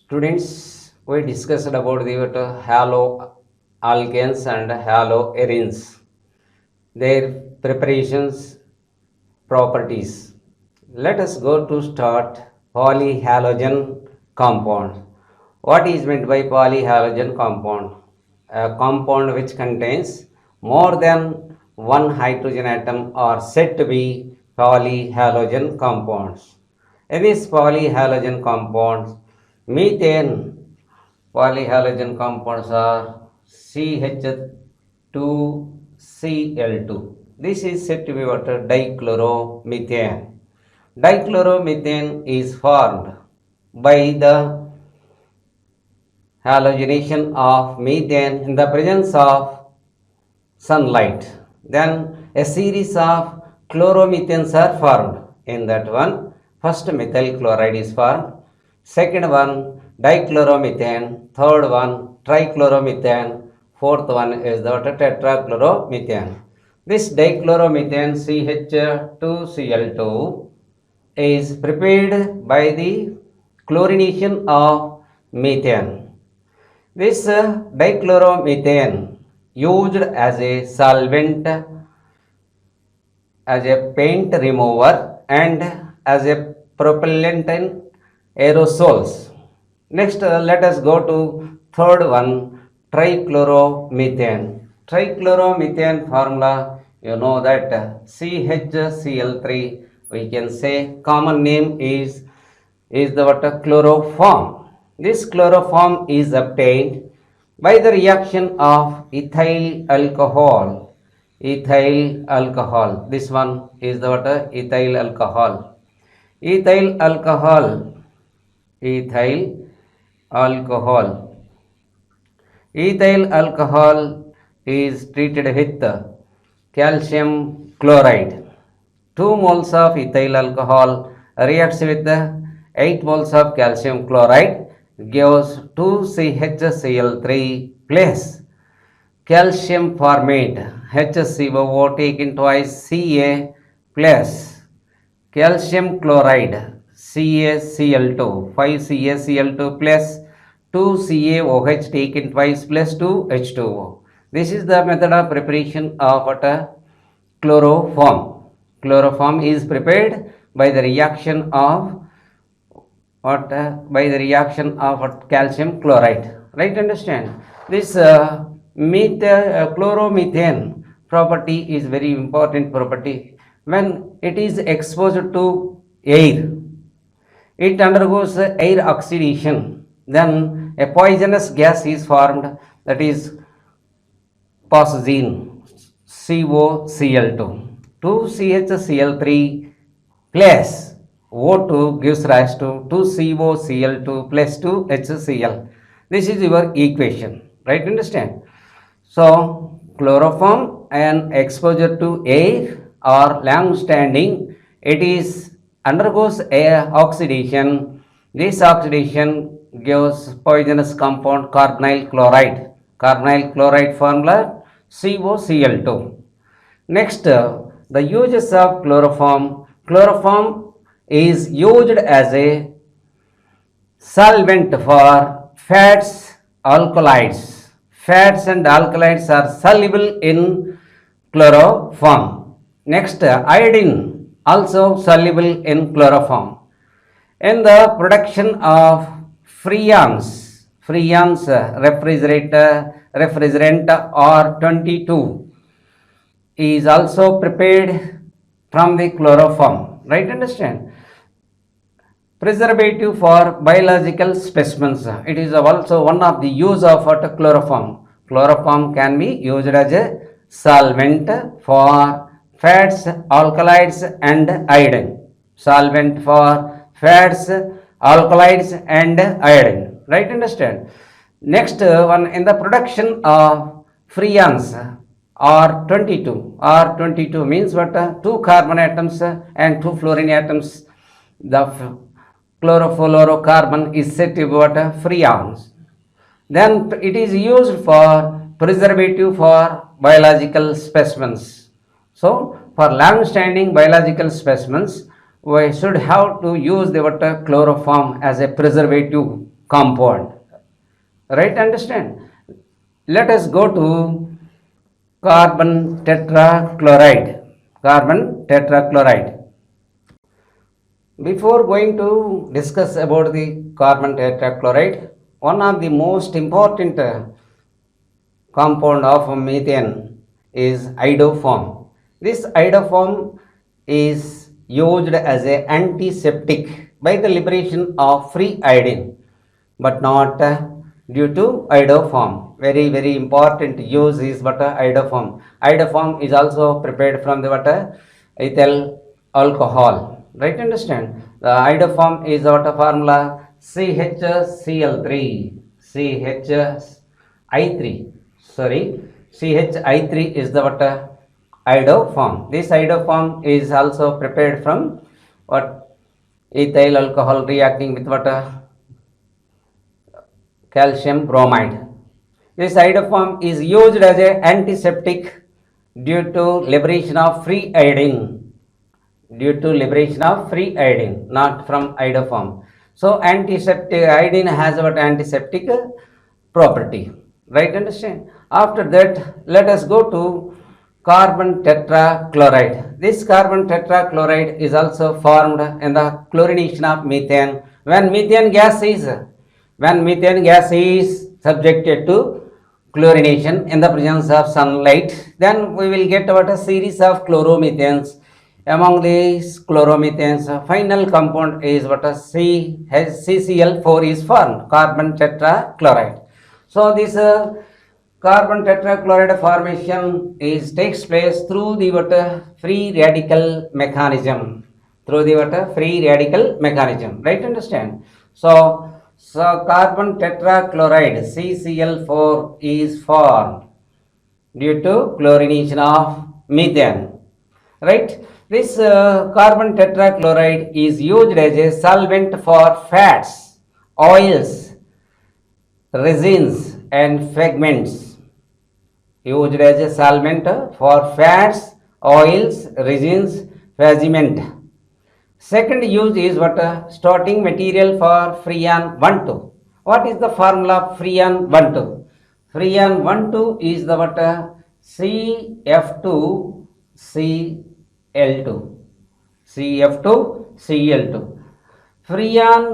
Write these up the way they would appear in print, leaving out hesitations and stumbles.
Students, we discussed about the haloalkanes and haloarenes, their preparations, properties. Let us go to start polyhalogen compound. What is meant by polyhalogen compound? A compound which contains more than one hydrogen atom are said to be polyhalogen compounds. In these polyhalogen compounds, methane polyhalogen compounds are CH2Cl2. This is said to be water dichloromethane. Dichloromethane is formed by the halogenation of methane in the presence of sunlight. Then a series of chloromethanes are formed. In that one, first methyl chloride is formed, second one dichloromethane, third one trichloromethane, fourth one is the tetrachloromethane. This dichloromethane CH2Cl2 is prepared by the chlorination of methane. This dichloromethane used as a solvent, as a paint remover and as a propellant in aerosols. Next, let us go to third one, trichloromethane. Trichloromethane formula, you know that CHCl3, we can say common name is the water chloroform. This chloroform is obtained by the reaction of ethyl alcohol. Ethyl alcohol. This one is the water ethyl alcohol. Ethyl alcohol. Ethyl alcohol. Ethyl alcohol is treated with calcium chloride. 2 moles of ethyl alcohol reacts with 8 moles of calcium chloride gives 2CHCl3 plus calcium formate HCOO taken twice Ca plus calcium chloride CaCl2 5CaCl2 plus 2CaOH taken twice plus 2H2O. This is the method of preparation of water chloroform. Chloroform is prepared by the reaction of by the reaction of calcium chloride. Right? Understand? This chloromethane property is very important property. When it is exposed to air, it undergoes air oxidation. Then a poisonous gas is formed, that is phosgene, COCl2. 2CHCl3 plus O2 gives rise to 2COCl2 plus 2HCl. This is your equation. Right? Understand? So, chloroform and exposure to air or long standing, it is undergoes air oxidation. This oxidation gives poisonous compound carbonyl chloride. Carbonyl chloride formula COCl2. Next, the uses of chloroform. Chloroform is used as a solvent for fats, alkalides. Fats and alkalides are soluble in chloroform. Next, iodine also soluble in chloroform. In the production of freons, refrigerant R22 is also prepared from the chloroform. Right? Understand? Preservative for biological specimens. It is also one of the use of chloroform. Chloroform can be used as a solvent for fats, alkalides and iodine. Solvent for fats, alkalides and iodine. Right? Understand? Next one, in the production of freons, R22. R22 means what? 2 carbon atoms and 2 fluorine atoms. The chlorofluorocarbon is said to be what? Freons. Then it is used for preservative for biological specimens. So, for long standing biological specimens, we should have to use the chloroform as a preservative compound. Right, understand? Let us go to carbon tetrachloride. Carbon tetrachloride. Before going to discuss about the carbon tetrachloride, one of the most important compound of methane is iodoform. This iodoform is used as an antiseptic by the liberation of free iodine, but not due to iodoform. Very important use is what iodoform. Iodoform is also prepared from the what ethyl alcohol. Right? Understand? The iodoform is what formula CHCl3, CHI3. Sorry, CHI3 is the what iodoform. This iodoform is also prepared from what ethyl alcohol reacting with what calcium bromide. This iodoform is used as an antiseptic due to liberation of free iodine. Due to liberation of free iodine, not from iodoform. So antiseptic iodine has what antiseptic property. Right? Understand? After that, let us go to carbon tetrachloride. This carbon tetrachloride is also formed in the chlorination of methane. When methane gas is subjected to chlorination in the presence of sunlight, then we will get what a series of chloromethanes. Among these chloromethanes, final compound is what a CCl4 is formed, carbon tetrachloride. So this carbon tetrachloride formation takes place through the free radical mechanism. Through the free radical mechanism. Right? Understand? So carbon tetrachloride CCl4 is formed due to chlorination of methane. Right? This carbon tetrachloride is used as a solvent for fats, oils, resins and pigments. Used as a solvent for fats, oils, resins, pigment. Second use is what starting material for Freon 1,2. What is the formula of Freon 1,2? Freon 1,2 is the what CF2Cl2. CF2Cl2. Freon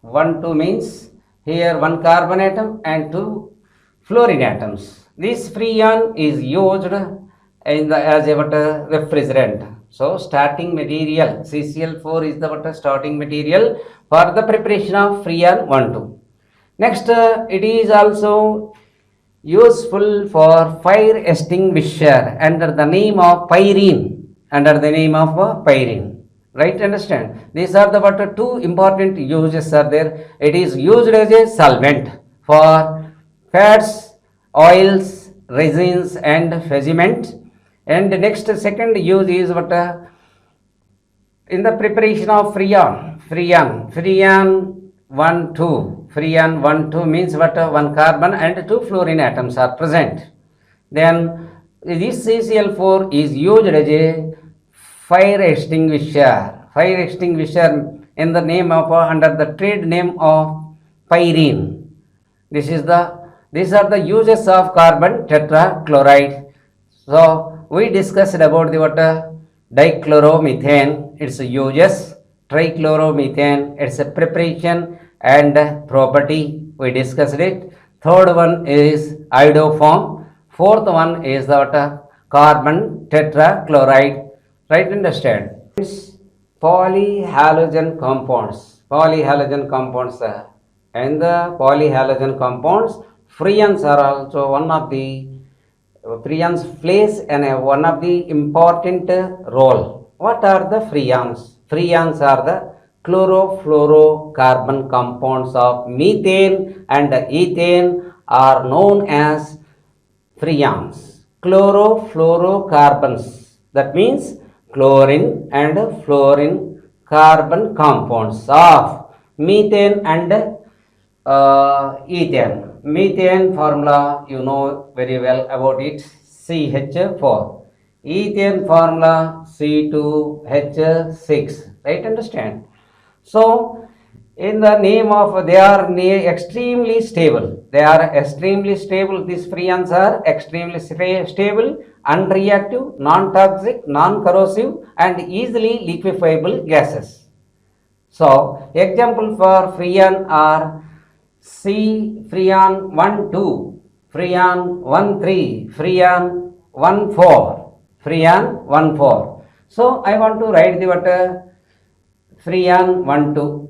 1,2 means here one carbon atom and two fluorine atoms. This freon is used as a refrigerant. So starting material CCl4 is the starting material for the preparation of Freon 1,2. Next, it is also useful for fire extinguisher under the name of pyrene. Right? Understand? These are the two important uses are there. It is used as a solvent for fats, oils, resins and pigment. And next second use is in the preparation of Freon 1,2. Freon 1,2 means one carbon and two fluorine atoms are present. Then this CCl4 is used as a fire extinguisher in the name of under the trade name of pyrene. These are the uses of carbon tetrachloride. So we discussed about the dichloromethane, its uses, trichloromethane, its preparation and property. We discussed it. Third one is iodoform. Fourth one is the carbon tetrachloride. Right? Understand? Polyhalogen compounds. And the polyhalogen compounds, freons are also one of the freons plays one of the important role. What are the freons? Freons are the chlorofluorocarbon compounds of methane and ethane are known as freons. Chlorofluorocarbons, that means chlorine and fluorine carbon compounds of methane and ethane. Methane formula you know very well about it, CH4. Ethane formula C2H6. Right? Understand? So, in the name of they are extremely stable. They are extremely stable. These freons are extremely stable, unreactive, non-toxic, non-corrosive, and easily liquefiable gases. So, example for freon are C freon 1 2, freon 1 3, freon 1 4, freon 1 4. So, I want to write the what freon 1 2.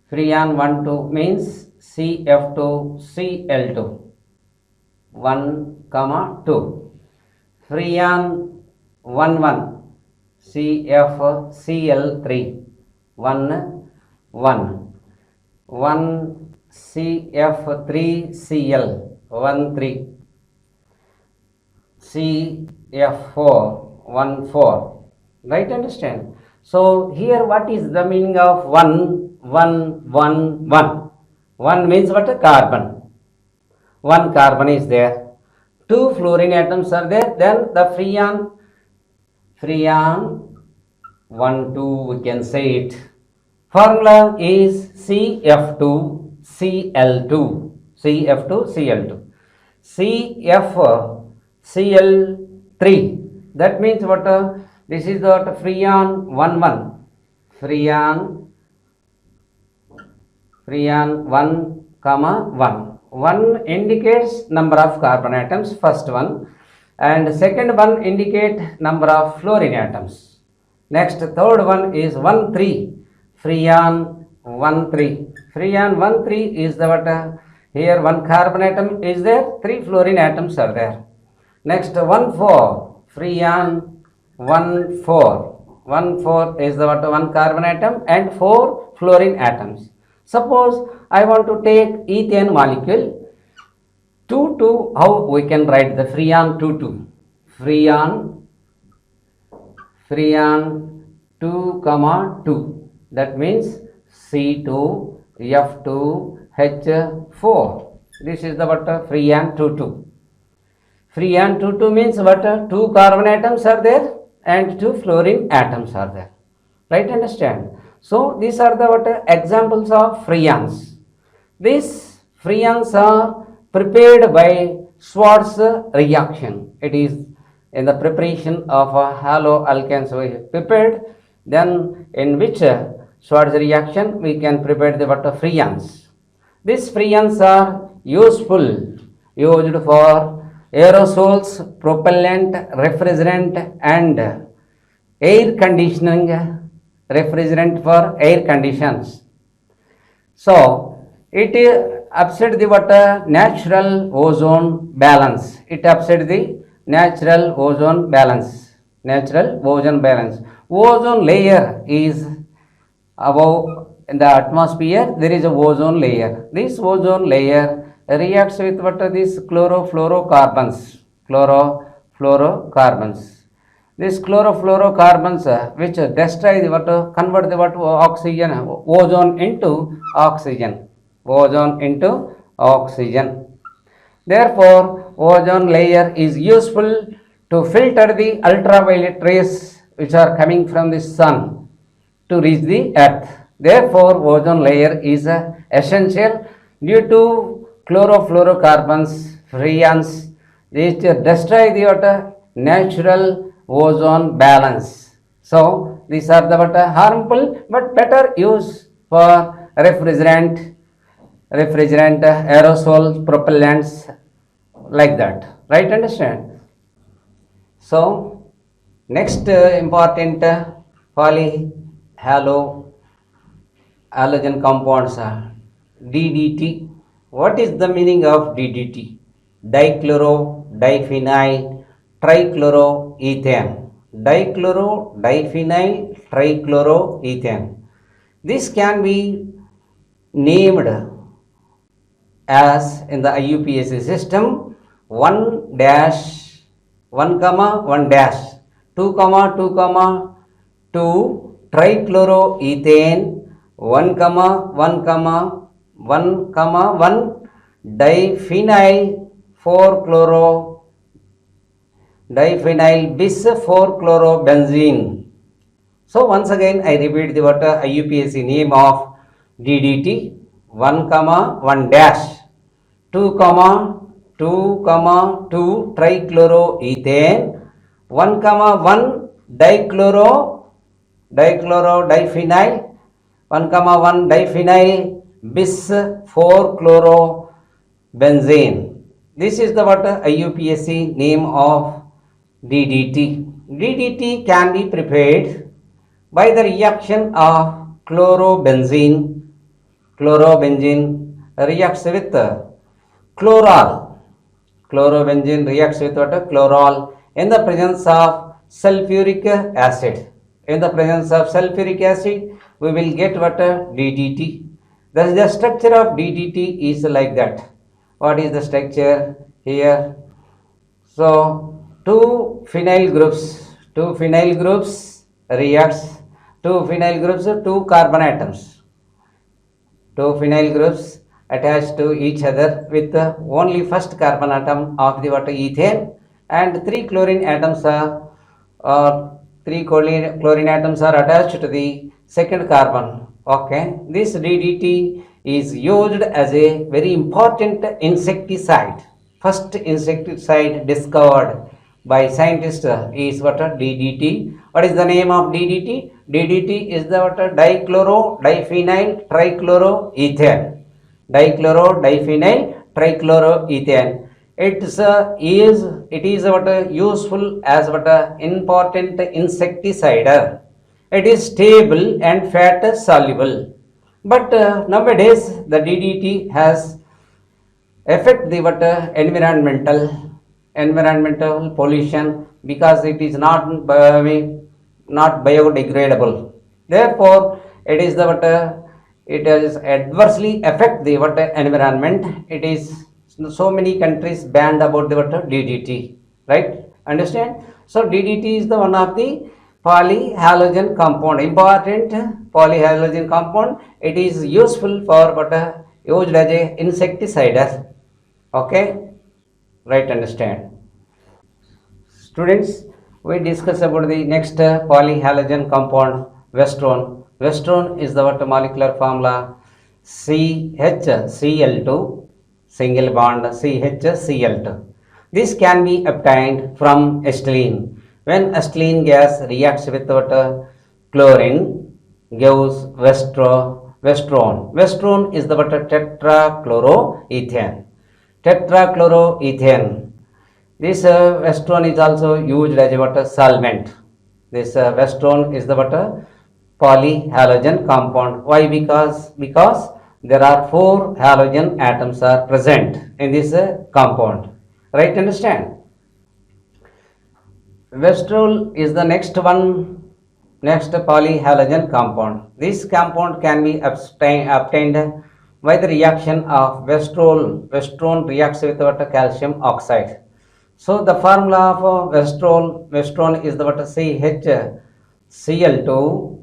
Freon 1 2 means CF2 Cl2 1 comma 2. Freon 1 1 CFCl3 1 1. 1 CF3Cl 1 3. CF4 1 4. Right, understand? So here what is the meaning of 1 1 1 1? 1 means what? A carbon. 1 carbon is there. 2 fluorine atoms are there. Then the freon 1 2 we can say it. Formula is CF2Cl2. CF2Cl2. CFCl3. That means what? This is the freon 1 1. Freon 1 comma 1. 1 indicates number of carbon atoms, first one, and second one indicate number of fluorine atoms. Next, third one is 1 3. Freon 1 3. Freon 1 3 is the what? Here one carbon atom is there, 3 fluorine atoms are there. Next, 1 4. Freon 1 4. 1 4 is the what? 1 carbon atom and 4 fluorine atoms. Suppose I want to take ethane molecule 2 2. How we can write the freon 2 2? Freon 2 comma 2. That means C2F2H4. This is the what? Freon 2 2. Freon 2 2 means what? 2 carbon atoms are there and 2 fluorine atoms are there. Right, understand? So these are the what? Examples of freons. These freons are prepared by Schwartz reaction. It is in the preparation of a haloalkanes we prepared. Then in which Schwartz reaction we can prepare the what? Freons. These freons are used for aerosols, propellant, refrigerant, and air conditioning. Refrigerant for air conditions. So it upset the what? Natural ozone balance. It upset the natural ozone balance. Ozone layer is above in the atmosphere. There is a ozone layer. This ozone layer reacts with what? These chlorofluorocarbons. These chlorofluorocarbons which destroy the what? Convert the what? Oxygen, ozone into oxygen. Therefore, ozone layer is useful to filter the ultraviolet rays which are coming from the sun to reach the earth. Therefore, ozone layer is essential due to chlorofluorocarbons, freons, which destroy the what? Natural ozone balance. So these are the what? Harmful but better use for refrigerant, aerosols, propellants, like that. Right, understand? So next important halogen compounds are DDT. What is the meaning of DDT? Dichloro, diphenyl, trichloroethane. Diphenyl, trichloroethane. This can be named as in the IUPAC system 1 dash 1 comma 1 dash 2 comma 2 comma 2 trichloroethane 1 comma 1 comma 1 comma 1 diphenyl 4-chloro diphenyl bis 4-chlorobenzene So once again I repeat the what IUPAC name of DDT 1 comma 1 dash 2 comma 2 comma 2 trichloroethane 1 comma 1 diphenyl 1 comma 1 diphenyl bis 4 chlorobenzene. This is the what IUPAC name of DDT. DDT can be prepared by the reaction of chlorobenzene reacts with chloral. Chlorobenzene reacts with what? Chloral in the presence of sulfuric acid. In the presence of sulfuric acid, we will get what? DDT. Thus the structure of DDT is like that. What is the structure here? So two phenyl groups reacts, two carbon atoms, two phenyl groups attached to each other with only first carbon atom of the water ethane, and three chlorine atoms are attached to the second carbon. Okay, this DDT is used as a very important insecticide. First insecticide discovered by scientists is what? DDT. What is the name of DDT? DDT is the what? Diphenyl trichloroethane. Diphenyl trichloroethane. It is what useful as what important insecticide. It is stable and fat soluble. But nowadays the DDT has affect the what environmental pollution, because it is not biodegradable. Therefore, it is the what it is adversely affect the what environment. It is so many countries banned about the what DDT, right? Understand? So DDT is the one of the polyhalogen compound, important polyhalogen compound. It is useful for what used as a insecticide. Okay, right? Understand? Students, we discuss about the next polyhalogen compound, Westrone. Westrone is the what molecular formula? CHCl2, single bond CHCl2. This can be obtained from acetylene. When acetylene gas reacts with what chlorine, gives Westrone. Westrone is the what tetrachloroethane. This Westrone is also used as a what solvent. This Westrone is the what polyhalogen compound. Why? Because there are 4 halogen atoms are present in this compound. Right? Understand? Westrone is the next polyhalogen compound. This compound can be obtained by the reaction of Westrone. Westrone reacts with what calcium oxide. So the formula of Westrone is the what CHCl2.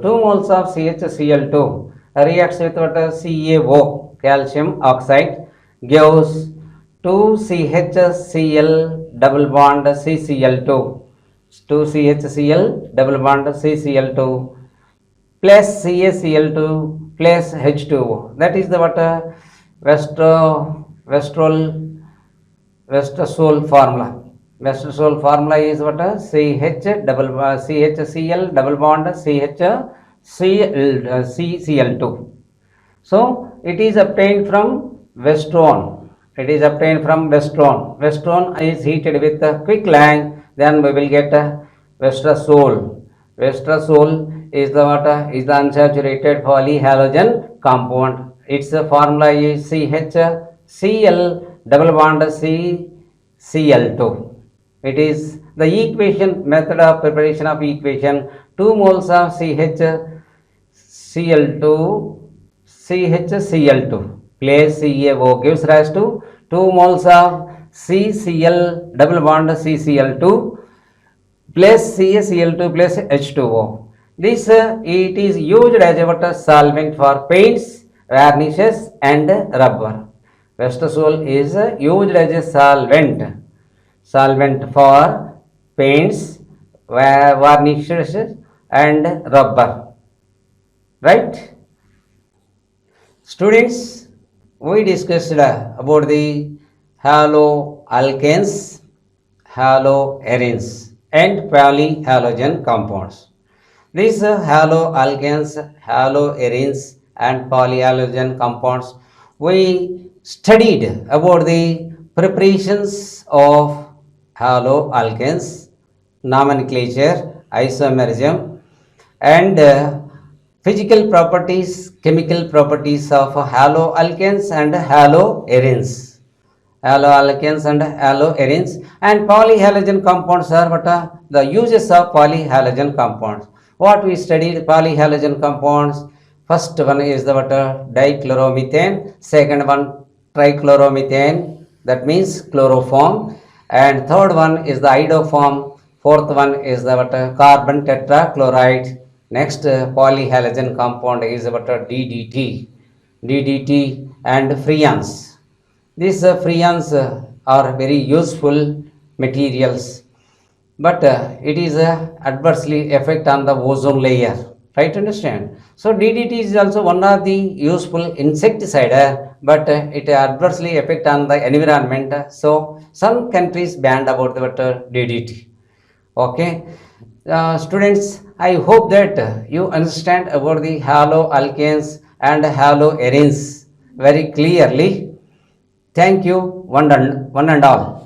2 moles of CHCl2 reacts with what CaO, calcium oxide, gives 2 CHCl double bond CCl2. 2 CHCl double bond CCl2 plus CaCl2 plus H2O. That is the what Westrosol formula. Westrosol formula is what CHCl double bond CCl2. So it is obtained from Westrone. Westrone is heated with a quicklime. Then we will get Westrosol. Westrosol is the what is the unsaturated polyhalogen compound. Its formula is CHCl double bond CCl2. It is the equation, method of preparation of equation: 2 moles of CHCl2 plus CaO gives rise to 2 moles of CCl double bond CCl2 plus CaCl2 plus H2O. This it is used as a water solvent for paints, varnishes and rubber. Westrosol is used as a solvent for paints, varnishes and rubber, right? Students, we discussed about the haloalkanes, haloarenes and polyhalogen compounds. These haloalkanes, haloarenes and polyhalogen compounds, we studied about the preparations of haloalkanes, nomenclature, isomerism, and physical properties, chemical properties of haloalkanes and haloarenes. Haloalkanes and haloarenes and polyhalogen compounds are what are the uses of polyhalogen compounds. What we studied polyhalogen compounds, first one is the what dichloromethane, second one trichloromethane, that means chloroform, and third one is the iodoform, fourth one is the what carbon tetrachloride. Next polyhalogen compound is what DDT and freons. These freons are very useful materials, but it is adversely affect on the ozone layer. Right? Understand? So DDT is also one of the useful insecticide, but it adversely affect on the environment. So some countries banned about the DDT. Okay, students, I hope that you understand about the haloalkanes and haloarenes very clearly. Thank you, one and all.